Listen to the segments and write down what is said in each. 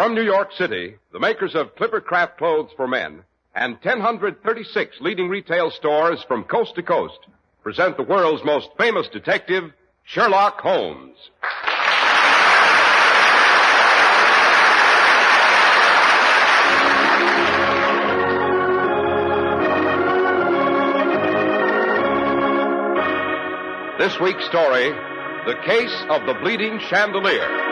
From New York City, the makers of Clippercraft clothes for men and 1,036 leading retail stores from coast to coast present the world's most famous detective, Sherlock Holmes. This week's story, The Case of the Bleeding Chandelier.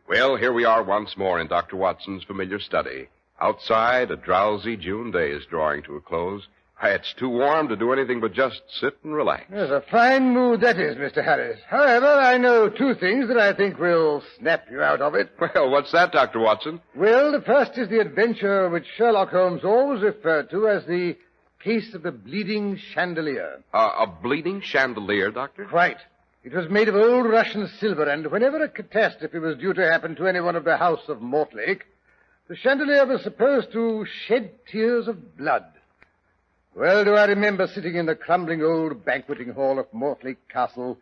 Well, here we are once more in Dr. Watson's familiar study. Outside, a drowsy June day is drawing to a close. It's too warm to do anything but just sit and relax. Yes, a fine mood that is, Mr. Harris. However, I know two things that I think will snap you out of it. Well, what's that, Dr. Watson? Well, the first is the adventure which Sherlock Holmes always referred to as the case of the bleeding chandelier. A bleeding chandelier, Doctor? Quite. It was made of old Russian silver, and whenever a catastrophe was due to happen to anyone of the house of Mortlake, the chandelier was supposed to shed tears of blood. Well do I remember sitting in the crumbling old banqueting hall of Mortlake Castle,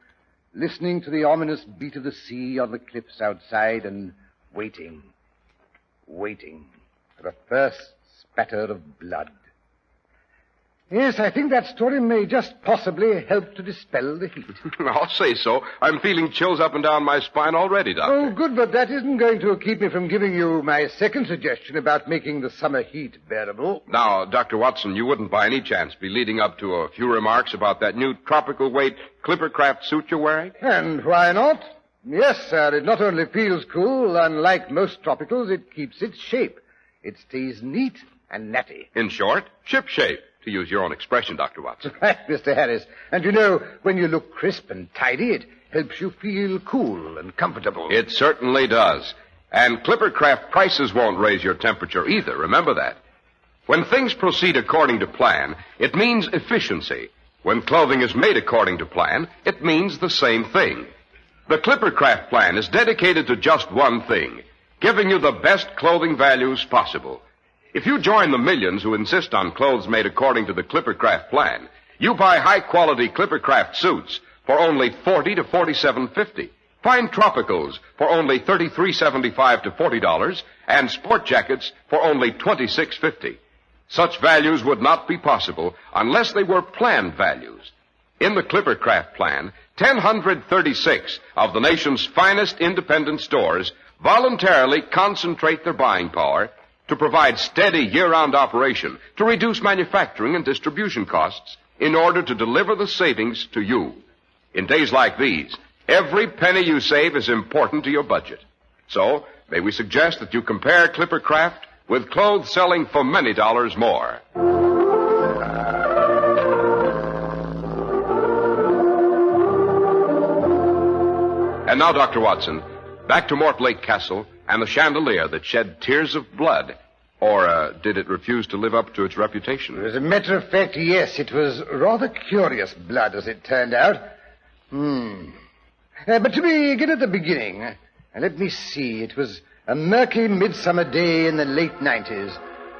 listening to the ominous beat of the sea on the cliffs outside and waiting for the first spatter of blood. Yes, I think that story may just possibly help to dispel the heat. I'll say so. I'm feeling chills up and down my spine already, Doctor. Oh, good, but that isn't going to keep me from giving you my second suggestion about making the summer heat bearable. Now, Dr. Watson, you wouldn't by any chance be leading up to a few remarks about that new tropical weight Clippercraft suit you're wearing? And why not? Yes, sir, it not only feels cool, unlike most tropicals, it keeps its shape. It stays neat and natty. In short, shipshape. To use your own expression, Dr. Watson. Right, Mr. Harris. And you know, when you look crisp and tidy, it helps you feel cool and comfortable. It certainly does. And Clippercraft prices won't raise your temperature either. Remember that. When things proceed according to plan, it means efficiency. When clothing is made according to plan, it means the same thing. The Clippercraft plan is dedicated to just one thing, giving you the best clothing values possible. If you join the millions who insist on clothes made according to the Clippercraft plan, you buy high-quality Clippercraft suits for only $40 to $47.50. Find tropicals for only $33.75 to $40, and sport jackets for only $26.50. Such values would not be possible unless they were planned values. In the Clippercraft plan, 1,036 of the nation's finest independent stores voluntarily concentrate their buying power to provide steady year-round operation, to reduce manufacturing and distribution costs in order to deliver the savings to you. In days like these, every penny you save is important to your budget. So, may we suggest that you compare Clippercraft with clothes selling for many dollars more. And now, Dr. Watson, back to Mortlake Castle and the chandelier that shed tears of blood. Or did it refuse to live up to its reputation? As a matter of fact, yes, it was rather curious blood, as it turned out. But to begin at the beginning, let me see, it was a murky midsummer day in the late 90s.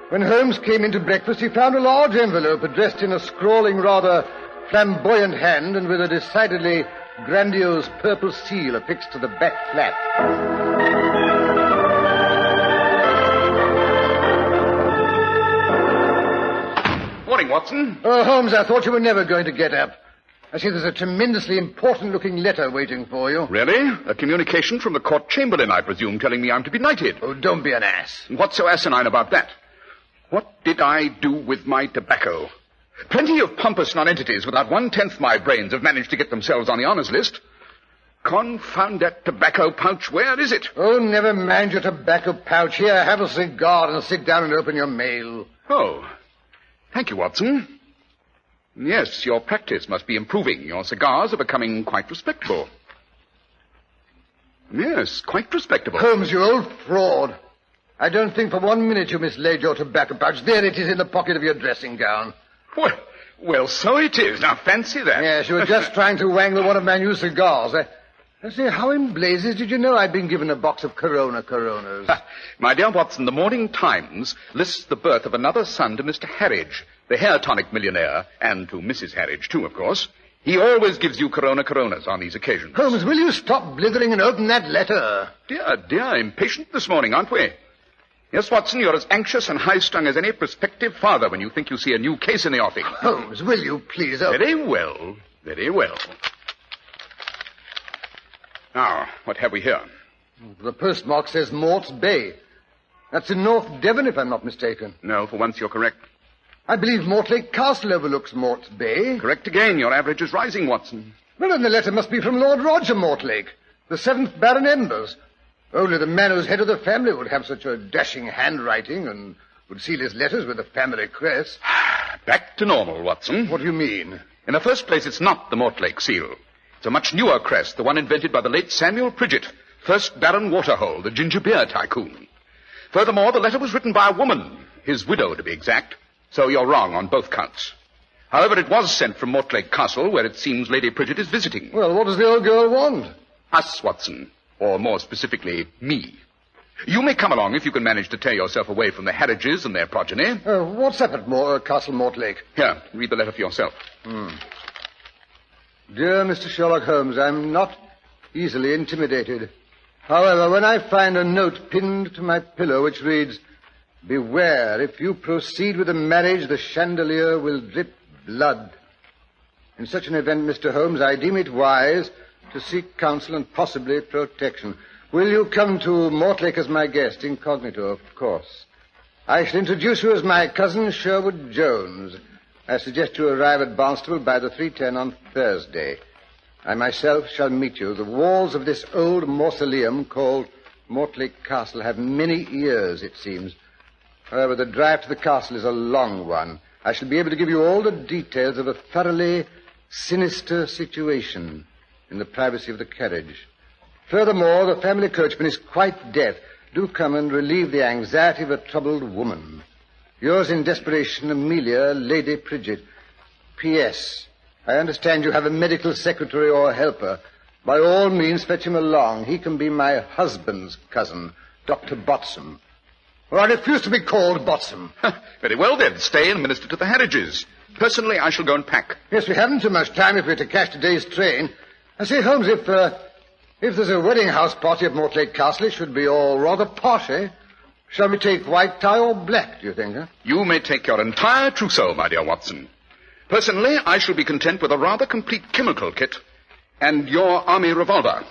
When Holmes came into breakfast, he found a large envelope addressed in a scrawling, rather flamboyant hand and with a decidedly grandiose purple seal affixed to the back flap. Morning, Watson. Oh, Holmes, I thought you were never going to get up. I see there's a tremendously important-looking letter waiting for you. Really? A communication from the court chamberlain, I presume, telling me I'm to be knighted. Oh, don't be an ass. What's so asinine about that? What did I do with my tobacco? Plenty of pompous nonentities without 1/10 my brains have managed to get themselves on the honours list. Confound that tobacco pouch. Where is it? Oh, never mind your tobacco pouch. Here, have a cigar and sit down and open your mail. Oh. Thank you, Watson. Yes, your practice must be improving. Your cigars are becoming quite respectable. Yes, quite respectable. Holmes, you old fraud. I don't think for 1 minute you mislaid your tobacco pouch. There it is in the pocket of your dressing gown. Well, so it is. Now, fancy that. Yes, you were just trying to wangle one of my new cigars. I say, how in blazes did you know I'd been given a box of Coronas? My dear Watson, the Morning Times lists the birth of another son to Mr. Harridge, the hair tonic millionaire, and to Mrs. Harridge, too, of course. He always gives you Coronas on these occasions. Holmes, will you stop blithering and open that letter? Dear, impatient this morning, aren't we? Yes, Watson, you're as anxious and high-strung as any prospective father when you think you see a new case in the offing. Holmes, will you please... Very well, very well. Now, what have we here? The postmark says Mort's Bay. That's in North Devon, if I'm not mistaken. No, for once you're correct. I believe Mortlake Castle overlooks Mort's Bay. Correct again. Your average is rising, Watson. Well, then the letter must be from Lord Roger Mortlake, the 7th Baron Embers. Only the man who's head of the family would have such a dashing handwriting and would seal his letters with the family crest. Back to normal, Watson. What do you mean? In the first place, it's not the Mortlake seal. It's a much newer crest, the one invented by the late Samuel Pridgett, 1st Baron Waterhole, the ginger beer tycoon. Furthermore, the letter was written by a woman, his widow to be exact, so you're wrong on both counts. However, it was sent from Mortlake Castle, where it seems Lady Pridgett is visiting. Well, what does the old girl want? Us, Watson, or more specifically, me. You may come along if you can manage to tear yourself away from the Harridges and their progeny. What's up at Castle Mortlake? Here, read the letter for yourself. Dear Mr. Sherlock Holmes, I'm not easily intimidated. However, when I find a note pinned to my pillow which reads, "Beware, if you proceed with the marriage, the chandelier will drip blood." In such an event, Mr. Holmes, I deem it wise to seek counsel and possibly protection. Will you come to Mortlake as my guest, incognito, of course? I shall introduce you as my cousin, Sherwood Jones. I suggest you arrive at Barnstable by the 3:10 on Thursday. I myself shall meet you. The walls of this old mausoleum called Mortlake Castle have many ears, it seems. However, the drive to the castle is a long one. I shall be able to give you all the details of a thoroughly sinister situation in the privacy of the carriage. Furthermore, the family coachman is quite deaf. Do come and relieve the anxiety of a troubled woman. Yours in desperation, Amelia, Lady Pridgett. P.S. I understand you have a medical secretary or helper. By all means, fetch him along. He can be my husband's cousin, Dr. Botsam. Well, I refuse to be called Botsam. Very well, then. Stay and minister to the Harridges. Personally, I shall go and pack. Yes, we haven't too much time if we're to catch today's train. I say, Holmes, if there's a wedding house party at Mortlake Castle, it should be all rather posh, eh? Shall we take white tie or black, do you think, huh? You may take your entire trousseau, my dear Watson. Personally, I shall be content with a rather complete chemical kit and your army revolver.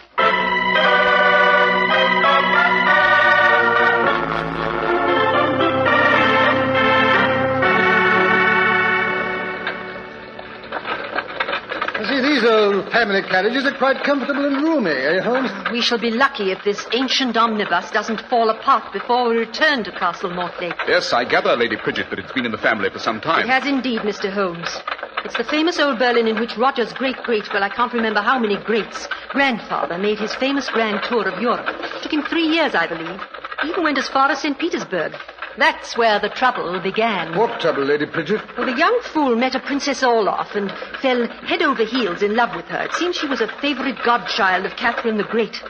You see, these old family carriages are quite comfortable and roomy, eh, Holmes? We shall be lucky if this ancient omnibus doesn't fall apart before we return to Castle Mortlake. Yes, I gather, Lady Pridgett, that it's been in the family for some time. It has indeed, Mr. Holmes. It's the famous old Berlin in which Roger's great-great, well, I can't remember how many greats, grandfather made his famous grand tour of Europe. It took him 3 years, I believe. He even went as far as St. Petersburg. That's where the trouble began. What trouble, Lady Pridgett? Well, the young fool met a Princess Olaf and fell head over heels in love with her. It seems she was a favorite godchild of Catherine the Great.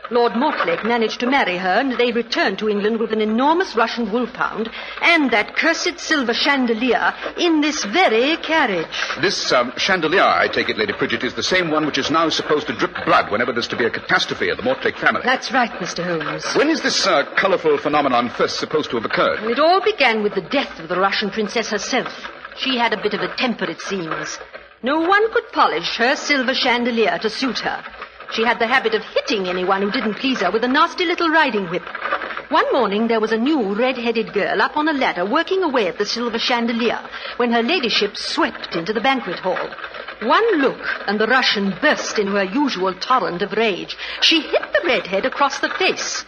Lord Mortlake managed to marry her, and they returned to England with an enormous Russian wolfhound and that cursed silver chandelier in this very carriage. This chandelier, I take it, Lady Pridgett, is the same one which is now supposed to drip blood whenever there's to be a catastrophe of the Mortlake family. That's right, Mr. Holmes. When is this colourful phenomenon first supposed to have occurred? Well, it all began with the death of the Russian princess herself. She had a bit of a temper, it seems. No one could polish her silver chandelier to suit her. She had the habit of hitting anyone who didn't please her with a nasty little riding whip. One morning there was a new red-headed girl up on a ladder working away at the silver chandelier when her ladyship swept into the banquet hall. One look and the Russian burst into her usual torrent of rage. She hit the redhead across the face.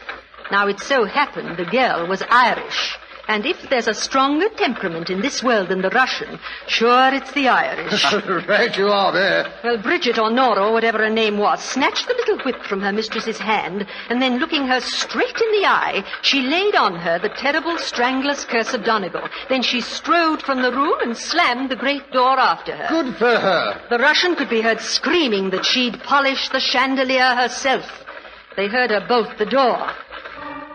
Now it so happened the girl was Irish. And if there's a stronger temperament in this world than the Russian, sure it's the Irish. Right you are there. Well, Bridget or Nora, or whatever her name was, snatched the little whip from her mistress's hand, and then looking her straight in the eye, she laid on her the terrible strangler's curse of Donegal. Then she strode from the room and slammed the great door after her. Good for her. The Russian could be heard screaming that she'd polished the chandelier herself. They heard her bolt the door.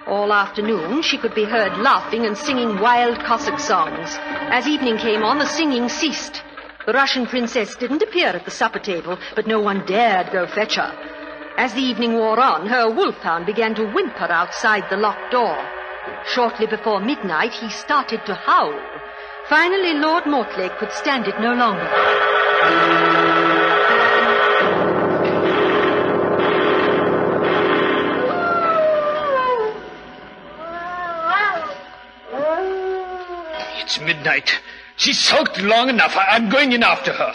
All afternoon, she could be heard laughing and singing wild Cossack songs. As evening came on, the singing ceased. The Russian princess didn't appear at the supper table, but no one dared go fetch her. As the evening wore on, her wolfhound began to whimper outside the locked door. Shortly before midnight, he started to howl. Finally, Lord Mortlake could stand it no longer. It's midnight. She's sulked long enough. I'm going in after her.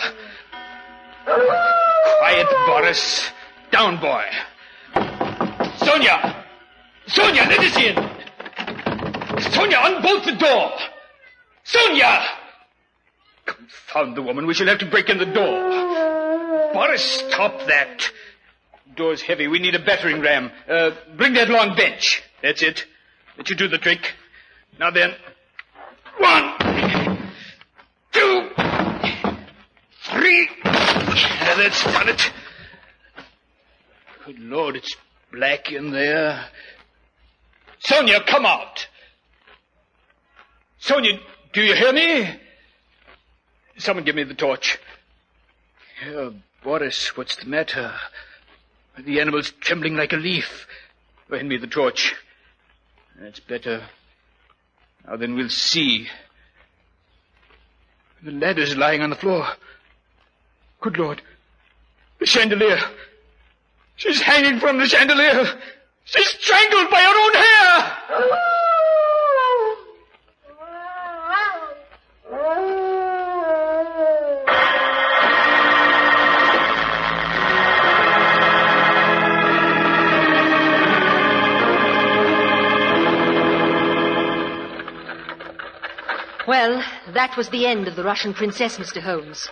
Quiet, Boris. Down, boy. Sonia! Sonia, let us in! Sonia, unbolt the door! Sonia! Confound the woman. We shall have to break in the door. Boris, stop that. Door's heavy. We need a battering ram. Bring that long bench. That's it. That should do the trick. Now then. 1, 2, 3. That's done it. Good Lord, it's black in there. Sonia, come out. Sonia, do you hear me? Someone give me the torch. Boris, what's the matter? The animal's trembling like a leaf. Hand me the torch. That's better. Now then we'll see. The ladder's lying on the floor. Good Lord. The chandelier. She's hanging from the chandelier. She's strangled by her own hair. Well, that was the end of the Russian princess, Mr. Holmes.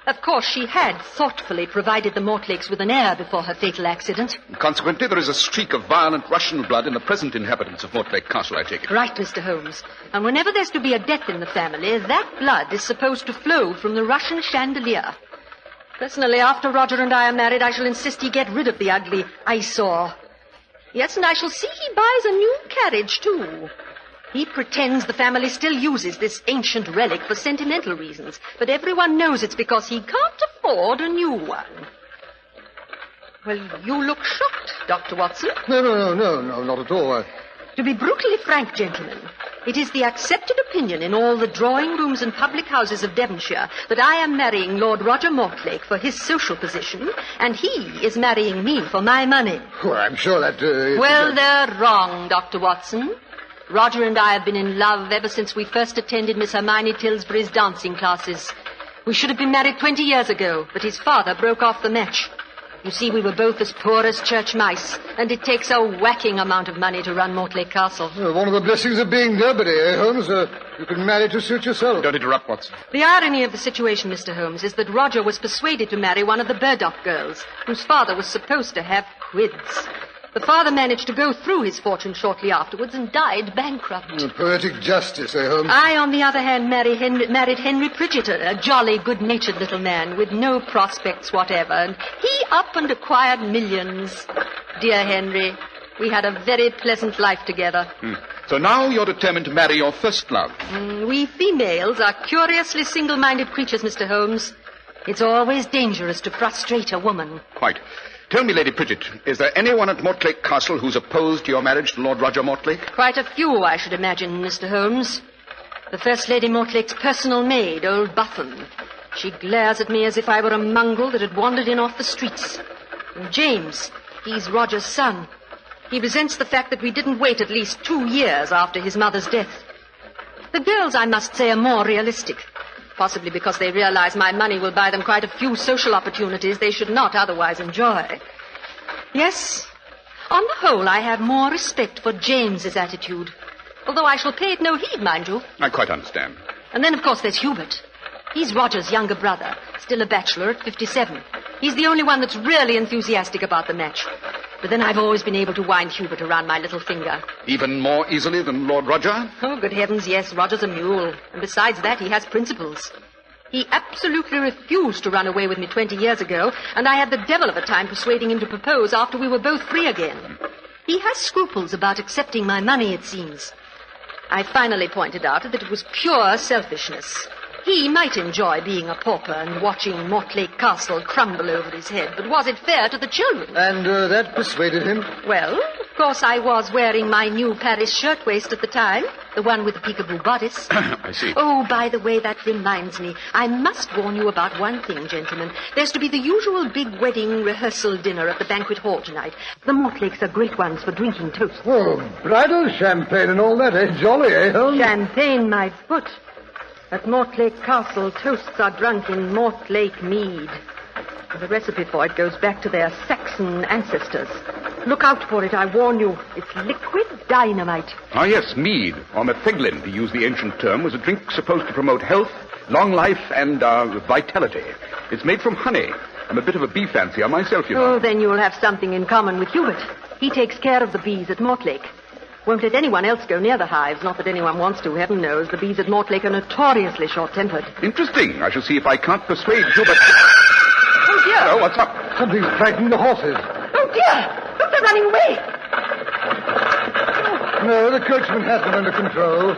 Of course, she had thoughtfully provided the Mortlake's with an heir before her fatal accident. Consequently, there is a streak of violent Russian blood in the present inhabitants of Mortlake Castle, I take it. Right, Mr. Holmes. And whenever there's to be a death in the family, that blood is supposed to flow from the Russian chandelier. Personally, after Roger and I are married, I shall insist he get rid of the ugly eyesore. Yes, and I shall see he buys a new carriage, too. He pretends the family still uses this ancient relic for sentimental reasons, but everyone knows it's because he can't afford a new one. Well, you look shocked, Dr. Watson. No, not at all. To be brutally frank, gentlemen, it is the accepted opinion in all the drawing rooms and public houses of Devonshire that I am marrying Lord Roger Mortlake for his social position, and he is marrying me for my money. Well, I'm sure that... Well, they're wrong, Dr. Watson. Roger and I have been in love ever since we first attended Miss Hermione Tilsbury's dancing classes. We should have been married 20 years ago, but his father broke off the match. You see, we were both as poor as church mice, and it takes a whacking amount of money to run Mortlake Castle. One of the blessings of being nobody, Holmes? You can marry to suit yourself. Don't interrupt, Watson. The irony of the situation, Mr. Holmes, is that Roger was persuaded to marry one of the Burdock girls, whose father was supposed to have quids. The father managed to go through his fortune shortly afterwards and died bankrupt. Poetic justice, Holmes? I, on the other hand, married Henry Pritchett, a jolly, good-natured little man with no prospects whatever, and he up and acquired millions. Dear Henry, we had a very pleasant life together. So now you're determined to marry your first love. We females are curiously single-minded creatures, Mr. Holmes. It's always dangerous to frustrate a woman. Quite. Tell me, Lady Pritchett, is there anyone at Mortlake Castle who's opposed to your marriage to Lord Roger Mortlake? Quite a few, I should imagine, Mr. Holmes. The First Lady Mortlake's personal maid, old Buffon. She glares at me as if I were a mongrel that had wandered in off the streets. And James, he's Roger's son. He resents the fact that we didn't wait at least 2 years after his mother's death. The girls, I must say, are more realistic. Possibly because they realize my money will buy them quite a few social opportunities they should not otherwise enjoy. Yes, on the whole, I have more respect for James's attitude. Although I shall pay it no heed, mind you. I quite understand. And then, of course, there's Hubert. He's Roger's younger brother, still a bachelor at 57. He's the only one that's really enthusiastic about the match. But then I've always been able to wind Hubert around my little finger. Even more easily than Lord Roger? Oh, good heavens, yes. Roger's a mule. And besides that, he has principles. He absolutely refused to run away with me 20 years ago, and I had the devil of a time persuading him to propose after we were both free again. He has scruples about accepting my money, it seems. I finally pointed out that it was pure selfishness. He might enjoy being a pauper and watching Mortlake Castle crumble over his head, but was it fair to the children? And that persuaded him? Well, of course I was wearing my new Paris shirtwaist at the time, the one with the peekaboo bodice. I see. Oh, by the way, that reminds me. I must warn you about one thing, gentlemen. There's to be the usual big wedding rehearsal dinner at the banquet hall tonight. The Mortlakes are great ones for drinking toasts. Oh, bridal champagne and all that, eh? Jolly, eh, Holmes? Champagne, my foot. At Mortlake Castle, toasts are drunk in Mortlake mead. The recipe for it goes back to their Saxon ancestors. Look out for it, I warn you. It's liquid dynamite. Ah, yes, mead, or metheglin, to use the ancient term, was a drink supposed to promote health, long life, and vitality. It's made from honey. I'm a bit of a bee fancier myself, you know. Oh, then you'll have something in common with Hubert. He takes care of the bees at Mortlake. Won't let anyone else go near the hives. Not that anyone wants to, heaven knows. The bees at Mortlake are notoriously short-tempered. Interesting. I shall see if I can't persuade Hubert. Oh, dear. Oh, what's up? Something's frightened the horses. Oh, dear. Look, they're running away. No, the coachman has them under control.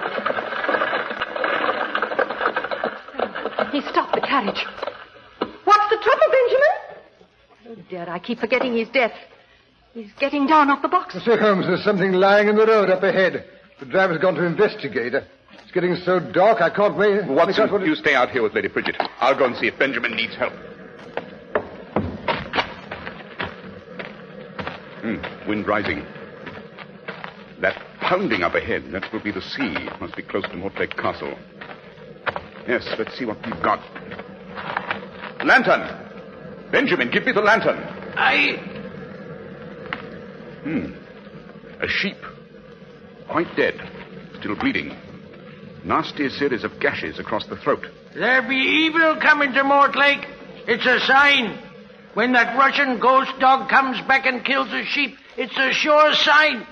He stopped the carriage. What's the trouble, Benjamin? Oh, dear, I keep forgetting he's deaf. He's getting down off the box. Mr. Holmes, there's something lying in the road up ahead. The driver's gone to investigate. It's getting so dark, I can't wait. Watson, you stay out here with Lady Bridget. I'll go and see if Benjamin needs help. Wind rising. That pounding up ahead, that will be the sea. Must be close to Mortlake Castle. Yes, let's see what we've got. Lantern! Benjamin, give me the lantern. A sheep. Quite dead. Still bleeding. Nasty series of gashes across the throat. There be evil coming to Mortlake. It's a sign. When that Russian ghost dog comes back and kills a sheep, it's a sure sign.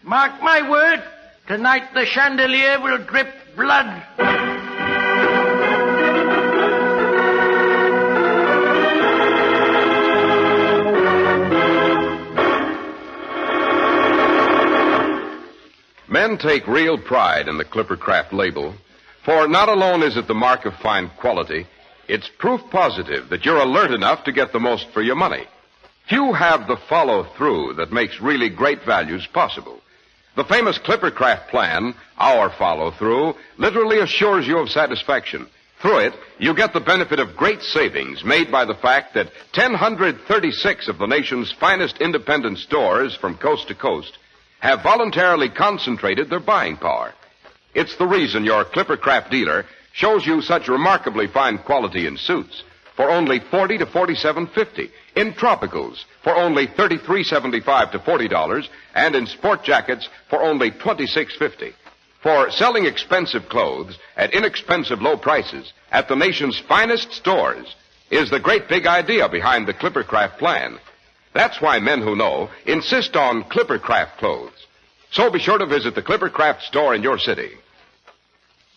Mark my word, tonight the chandelier will drip blood. Men take real pride in the Clippercraft label, for not alone is it the mark of fine quality, it's proof positive that you're alert enough to get the most for your money. Few have the follow-through that makes really great values possible. The famous Clippercraft plan, our follow-through, literally assures you of satisfaction. Through it, you get the benefit of great savings made by the fact that 1,036 of the nation's finest independent stores from coast to coast have voluntarily concentrated their buying power. It's the reason your Clippercraft dealer shows you such remarkably fine quality in suits for only $40 to $47.50, in tropicals for only $33.75 to $40, and in sport jackets for only $26.50. For selling expensive clothes at inexpensive low prices at the nation's finest stores is the great big idea behind the Clippercraft plan. That's why men who know insist on Clippercraft clothes. So be sure to visit the Clippercraft store in your city.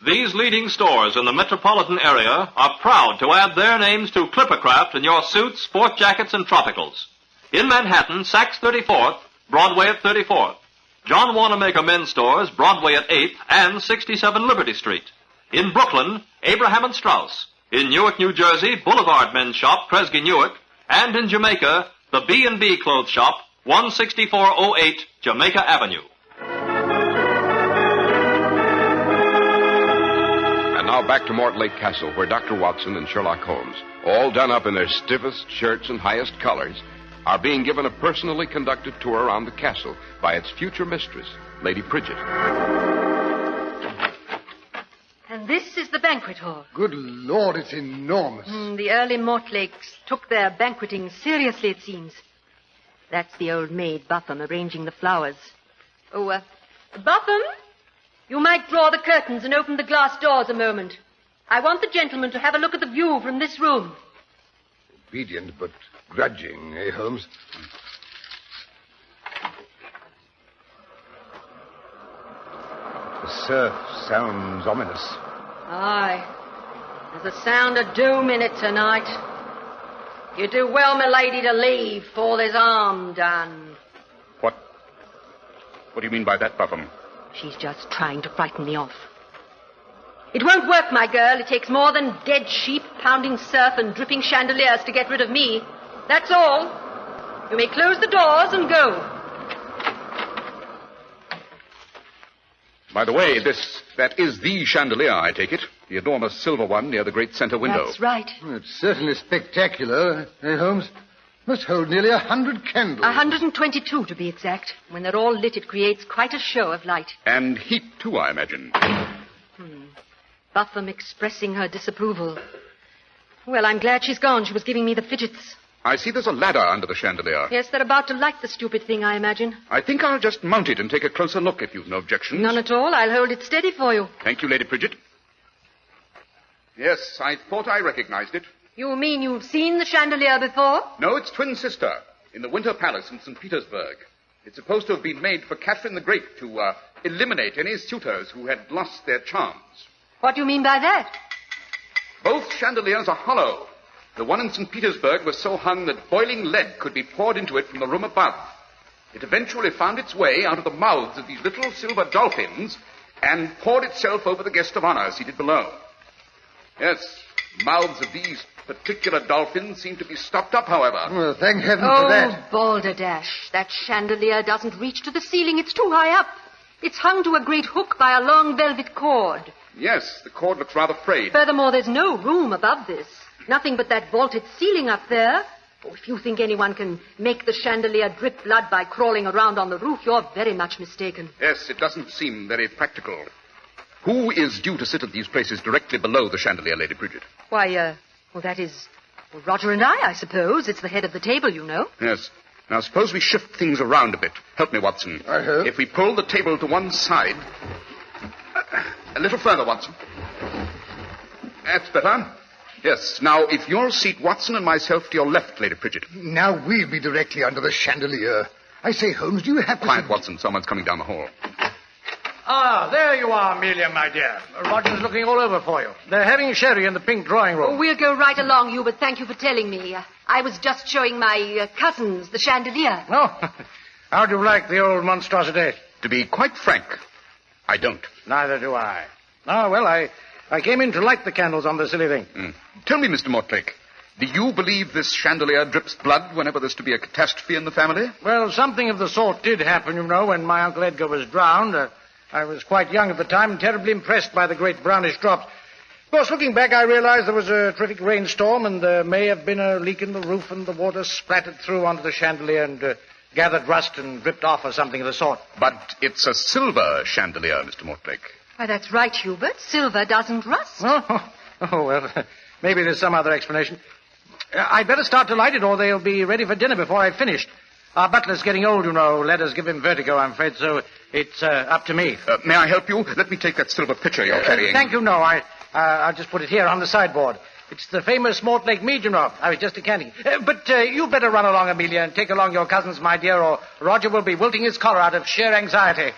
These leading stores in the metropolitan area are proud to add their names to Clippercraft in your suits, sport jackets, and tropicals. In Manhattan, Saks 34th, Broadway at 34th. John Wanamaker Men's Stores, Broadway at 8th and 67 Liberty Street. In Brooklyn, Abraham and Strauss. In Newark, New Jersey, Boulevard Men's Shop, Kresge Newark. And in Jamaica, the B&B Clothes Shop, 16408 Jamaica Avenue. And now back to Mortlake Castle, where Dr. Watson and Sherlock Holmes, all done up in their stiffest shirts and highest collars, are being given a personally conducted tour around the castle by its future mistress, Lady Bridget. And this is the banquet hall. Good Lord, it's enormous. The early Mortlakes took their banqueting seriously, it seems. That's the old maid, Buffum, arranging the flowers. Oh, Buffum, you might draw the curtains and open the glass doors a moment. I want the gentleman to have a look at the view from this room. Obedient, but grudging, eh, Holmes? The surf sounds ominous. Aye. There's a sound of doom in it tonight. You do well, my lady, to leave before there's harm done. What do you mean by that, Buffum? She's just trying to frighten me off. It won't work, my girl. It takes more than dead sheep, pounding surf, and dripping chandeliers to get rid of me. That's all. You may close the doors and go. By the way, that is the chandelier, I take it. The enormous silver one near the great center window. That's right. It's certainly spectacular, eh, Holmes? Must hold nearly 100 candles. 122, to be exact. When they're all lit, it creates quite a show of light. And heat, too, I imagine. Buffum expressing her disapproval. Well, I'm glad she's gone. She was giving me the fidgets. I see there's a ladder under the chandelier. Yes, they're about to light the stupid thing, I imagine. I think I'll just mount it and take a closer look if you've no objections. None at all. I'll hold it steady for you. Thank you, Lady Bridget. Yes, I thought I recognized it. You mean you've seen the chandelier before? No, it's twin sister in the Winter Palace in St. Petersburg. It's supposed to have been made for Catherine the Great to eliminate any suitors who had lost their charms. What do you mean by that? Both chandeliers are hollow. The one in St. Petersburg was so hung that boiling lead could be poured into it from the room above. It eventually found its way out of the mouths of these little silver dolphins and poured itself over the guest of honor seated below. Yes, mouths of these particular dolphins seem to be stopped up, however. Well, thank heaven for that. Oh, balderdash. That chandelier doesn't reach to the ceiling. It's too high up. It's hung to a great hook by a long velvet cord. Yes, the cord looks rather frayed. Furthermore, there's no room above this. Nothing but that vaulted ceiling up there. Oh, if you think anyone can make the chandelier drip blood by crawling around on the roof, you're very much mistaken. Yes, it doesn't seem very practical. Who is due to sit at these places directly below the chandelier, Lady Bridget? Why, that is Roger and I suppose. It's the head of the table, you know. Yes. Now, suppose we shift things around a bit. Help me, Watson. I hope. If we pull the table to one side... a little further, Watson. That's better. Yes. Now, if you'll seat Watson and myself to your left, Lady Bridget. Now we'll be directly under the chandelier. I say, Holmes, do you happen to... Quiet, Watson. Someone's coming down the hall. Ah, there you are, Amelia, my dear. Roger's looking all over for you. They're having sherry in the pink drawing room. Oh, we'll go right along, Hubert. Thank you for telling me. I was just showing my cousins the chandelier. Oh, how do you like the old monstrosity? To be quite frank, I don't. Neither do I. Oh, well, I came in to light the candles on the silly thing. Tell me, Mr. Mortlake, do you believe this chandelier drips blood whenever there's to be a catastrophe in the family? Well, something of the sort did happen, you know, when my Uncle Edgar was drowned. I was quite young at the time and terribly impressed by the great brownish drops. Of course, looking back, I realized there was a terrific rainstorm and there may have been a leak in the roof and the water splattered through onto the chandelier and gathered rust and dripped off or something of the sort. But it's a silver chandelier, Mr. Mortlake. Why, that's right, Hubert. Silver doesn't rust. Oh, well, maybe there's some other explanation. I'd better start to light it or they'll be ready for dinner before I've finished. Our butler's getting old, you know. Letters give him vertigo, I'm afraid, so it's up to me. May I help you? Let me take that silver pitcher you're carrying. Thank you, no. I'll just put it here on the sideboard. It's the famous Mortlake mead, you know. I was just decanting. But you better run along, Amelia, and take along your cousins, my dear, or Roger will be wilting his collar out of sheer anxiety.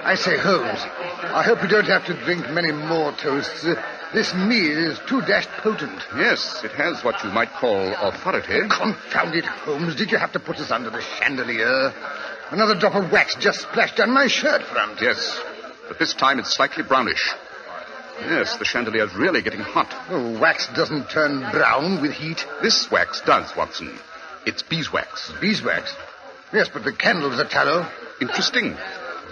I say, Holmes, I hope you don't have to drink many more toasts. This mead is too dashed potent. Yes, it has what you might call authority. Confound it, Holmes. Did you have to put us under the chandelier? Another drop of wax just splashed down my shirt front. Yes, but this time it's slightly brownish. Yes, the chandelier's really getting hot. Oh, wax doesn't turn brown with heat. This wax does, Watson. It's beeswax. Beeswax? Yes, but the candles are tallow. Interesting.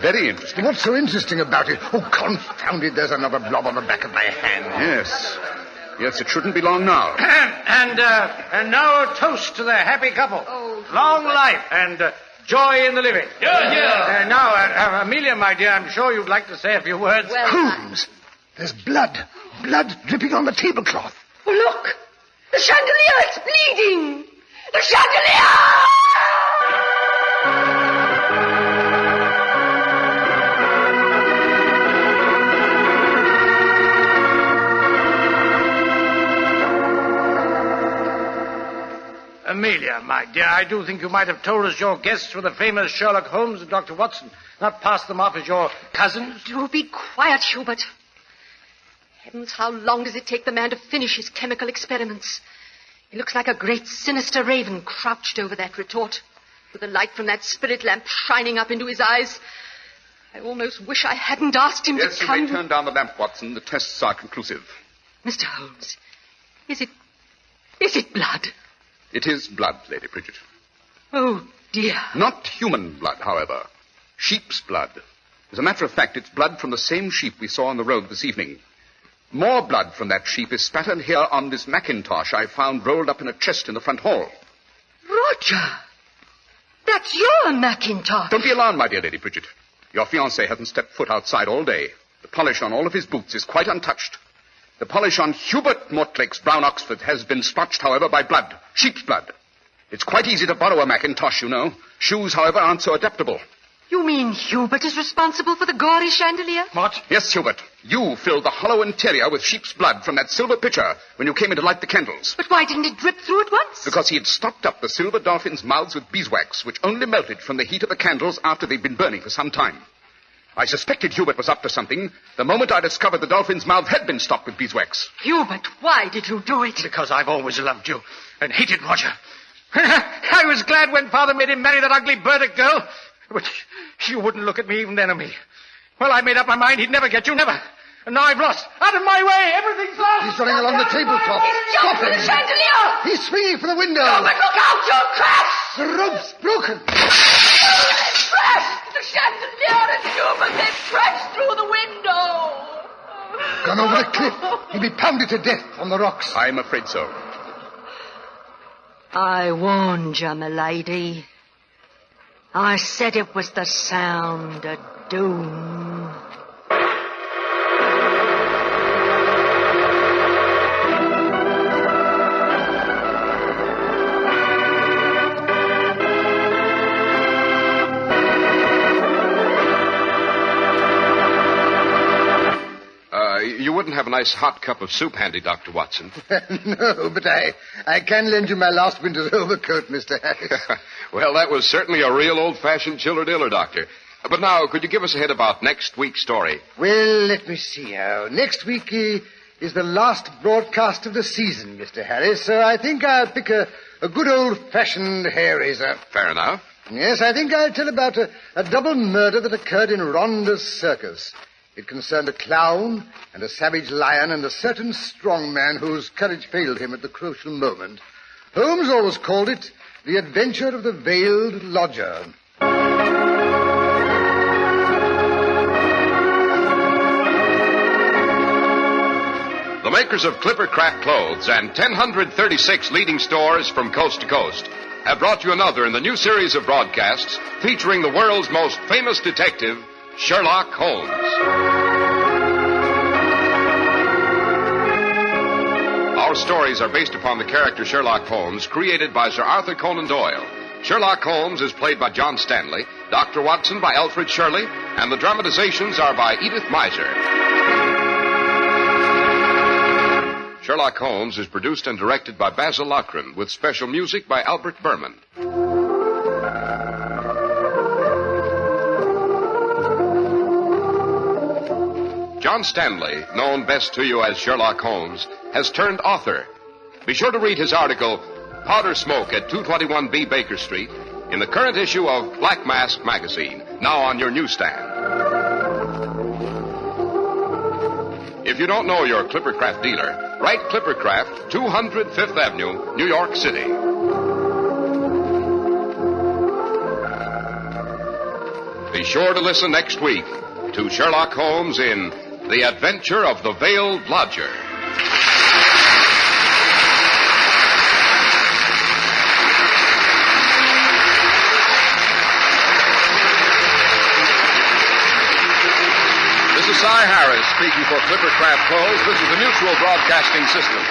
Very interesting. What's so interesting about it? Oh, confound it, there's another blob on the back of my hand. Yes, it shouldn't be long now. And now a toast to the happy couple. Oh, long life and joy in the living. Yeah. Now, Amelia, my dear, I'm sure you'd like to say a few words. Well, Holmes, there's blood. Blood dripping on the tablecloth. Oh, look! The chandelier is bleeding! The chandelier! Amelia, my dear, I do think you might have told us your guests were the famous Sherlock Holmes and Dr. Watson, not pass them off as your cousins. Do be quiet, Hubert. Heavens, how long does it take the man to finish his chemical experiments? He looks like a great sinister raven crouched over that retort, with the light from that spirit lamp shining up into his eyes. I almost wish I hadn't asked him to come. Yes, you may turn down the lamp, Watson. The tests are conclusive. Mr. Holmes, is it blood? It is blood, Lady Bridget. Oh, dear. Not human blood, however. Sheep's blood. As a matter of fact, it's blood from the same sheep we saw on the road this evening. More blood from that sheep is spattered here on this mackintosh I found rolled up in a chest in the front hall. Roger! That's your mackintosh. Don't be alarmed, my dear Lady Bridget. Your fiancé hasn't stepped foot outside all day. The polish on all of his boots is quite untouched. The polish on Hubert Mortlake's brown Oxford has been splotched, however, by blood. Sheep's blood. It's quite easy to borrow a mackintosh, you know. Shoes, however, aren't so adaptable. You mean Hubert is responsible for the gory chandelier? What? Yes, Hubert. You filled the hollow interior with sheep's blood from that silver pitcher when you came in to light the candles. But why didn't it drip through at once? Because he had stopped up the silver dolphins' mouths with beeswax, which only melted from the heat of the candles after they'd been burning for some time. I suspected Hubert was up to something the moment I discovered the dolphin's mouth had been stopped with beeswax. Hubert, why did you do it? Because I've always loved you and hated Roger. I was glad when Father made him marry that ugly Burdick girl. But you wouldn't look at me even then of me. Well, I made up my mind he'd never get you, never. And now I've lost. Out of my way! Everything's lost! He's running along the tabletop. Stop him! The chandelier! He's swinging for the window! Hubert, look out! You'll crash! The rope's broken! The chandelier and Hubert, they've crashed through the window! Gone over the cliff. He'll be pounded to death on the rocks. I'm afraid so. I warned you, milady. I said it was the sound of doom. You wouldn't have a nice hot cup of soup handy, Dr. Watson. No, but I can lend you my last winter's overcoat, Mr. Harris. Well, that was certainly a real old-fashioned chiller-diller, Doctor. But now, could you give us a hint about next week's story? Well, let me see now. Next week is the last broadcast of the season, Mr. Harris, so I think I'll pick a good old-fashioned hair-raiser. Fair enough. Yes, I think I'll tell about a double murder that occurred in Ronda's circus. It concerned a clown and a savage lion and a certain strong man whose courage failed him at the crucial moment. Holmes always called it The Adventure of the Veiled Lodger. The makers of Clippercraft Clothes and 1,036 leading stores from coast to coast have brought you another in the new series of broadcasts featuring the world's most famous detective, Sherlock Holmes. Our stories are based upon the character Sherlock Holmes, created by Sir Arthur Conan Doyle. Sherlock Holmes is played by John Stanley, Dr. Watson by Alfred Shirley, and the dramatizations are by Edith Miser. Sherlock Holmes is produced and directed by Basil Lochran, with special music by Albert Berman. John Stanley, known best to you as Sherlock Holmes, has turned author. Be sure to read his article, Powder Smoke at 221B Baker Street, in the current issue of Black Mask magazine, now on your newsstand. If you don't know your Clippercraft dealer, write Clippercraft, 200 Fifth Avenue, New York City. Be sure to listen next week to Sherlock Holmes in The Adventure of the Veiled Lodger. This is Cy Harris speaking for Clippercraft Clothes. This is the Mutual Broadcasting System.